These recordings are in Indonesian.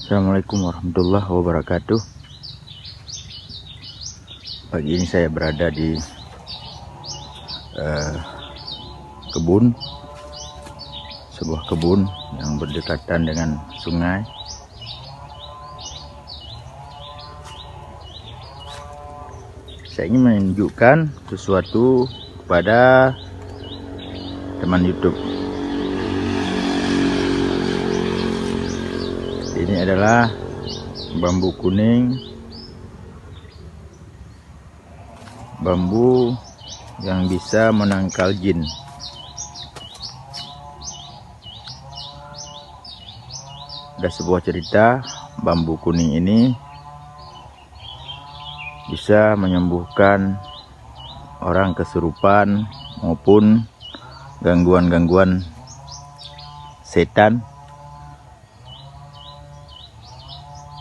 Assalamualaikum warahmatullahi wabarakatuh. Pagi ini saya berada di kebun, sebuah kebun yang berdekatan dengan sungai. Saya ingin menunjukkan sesuatu kepada teman YouTube. Ini adalah bambu kuning, bambu yang bisa menangkal jin. Ada sebuah cerita, bambu kuning ini bisa menyembuhkan orang kesurupan maupun gangguan-gangguan setan.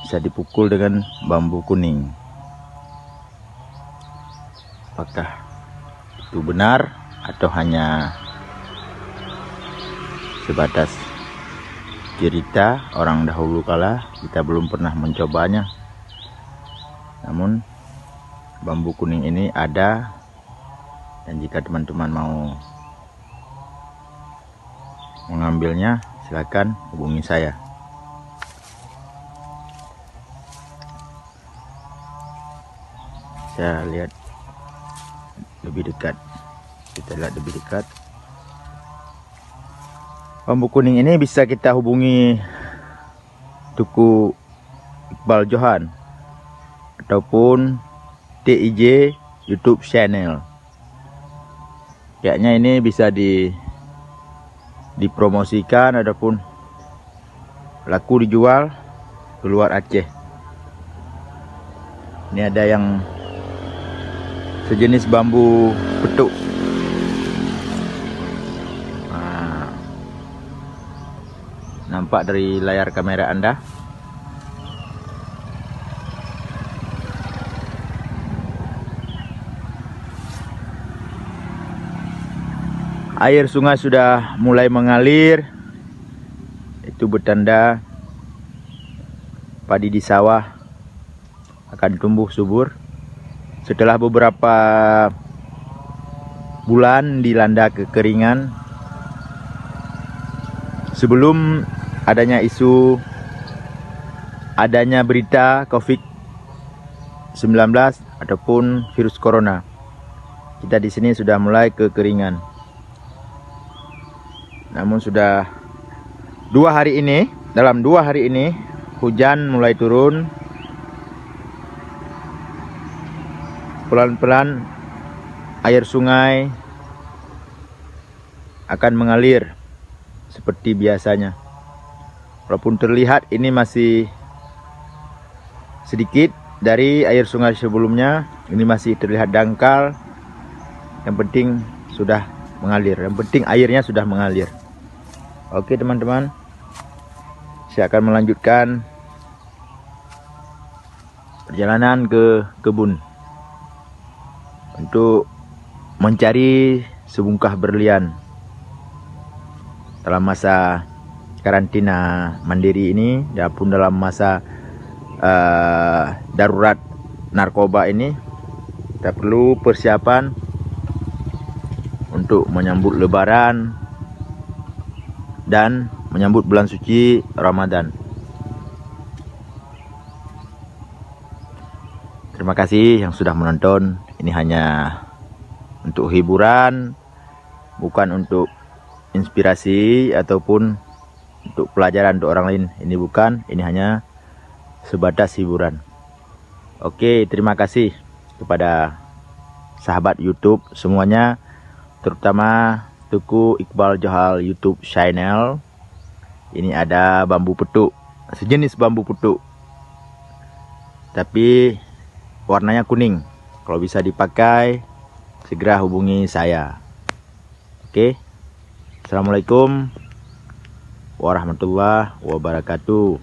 Bisa dipukul dengan bambu kuning. Apakah itu benar atau hanya sebatas cerita orang dahulu kala? Kita belum pernah mencobanya. Namun bambu kuning ini ada, dan jika teman-teman mau mengambilnya, silakan hubungi saya. Saya lihat lebih dekat. Kita lihat lebih dekat. Bambu kuning ini bisa kita hubungi Tuku Iqbal Johan ataupun TIJ YouTube channel. Kayaknya ini bisa dipromosikan ataupun laku dijual keluar Aceh. Ini ada yang sejenis bambu petuk. Nampak dari layar kamera Anda. Air sungai sudah mulai mengalir. Itu bertanda padi di sawah akan tumbuh subur. Setelah beberapa bulan dilanda kekeringan, sebelum adanya isu adanya berita COVID-19 ataupun virus corona, kita di sini sudah mulai kekeringan. Namun sudah dalam 2 hari ini hujan mulai turun. Pelan-pelan air sungai akan mengalir seperti biasanya. Walaupun terlihat ini masih sedikit dari air sungai sebelumnya, ini masih terlihat dangkal. Yang penting sudah mengalir, yang penting airnya sudah mengalir. Oke teman-teman, saya akan melanjutkan perjalanan ke kebun untuk mencari sebungkah berlian. Dalam masa karantina mandiri ini, ataupun dalam masa darurat narkoba ini, kita perlu persiapan untuk menyambut Lebaran dan menyambut bulan suci Ramadan. Terima kasih yang sudah menonton. Ini hanya untuk hiburan, bukan untuk inspirasi ataupun untuk pelajaran untuk orang lain. Ini bukan, ini hanya sebatas hiburan. Oke, terima kasih kepada sahabat YouTube semuanya, terutama Tuku Iqbal Johal YouTube channel. Ini ada bambu petuk, sejenis bambu petuk, tapi warnanya kuning. Kalau bisa dipakai, segera hubungi saya. Oke. Assalamualaikum warahmatullahi wabarakatuh.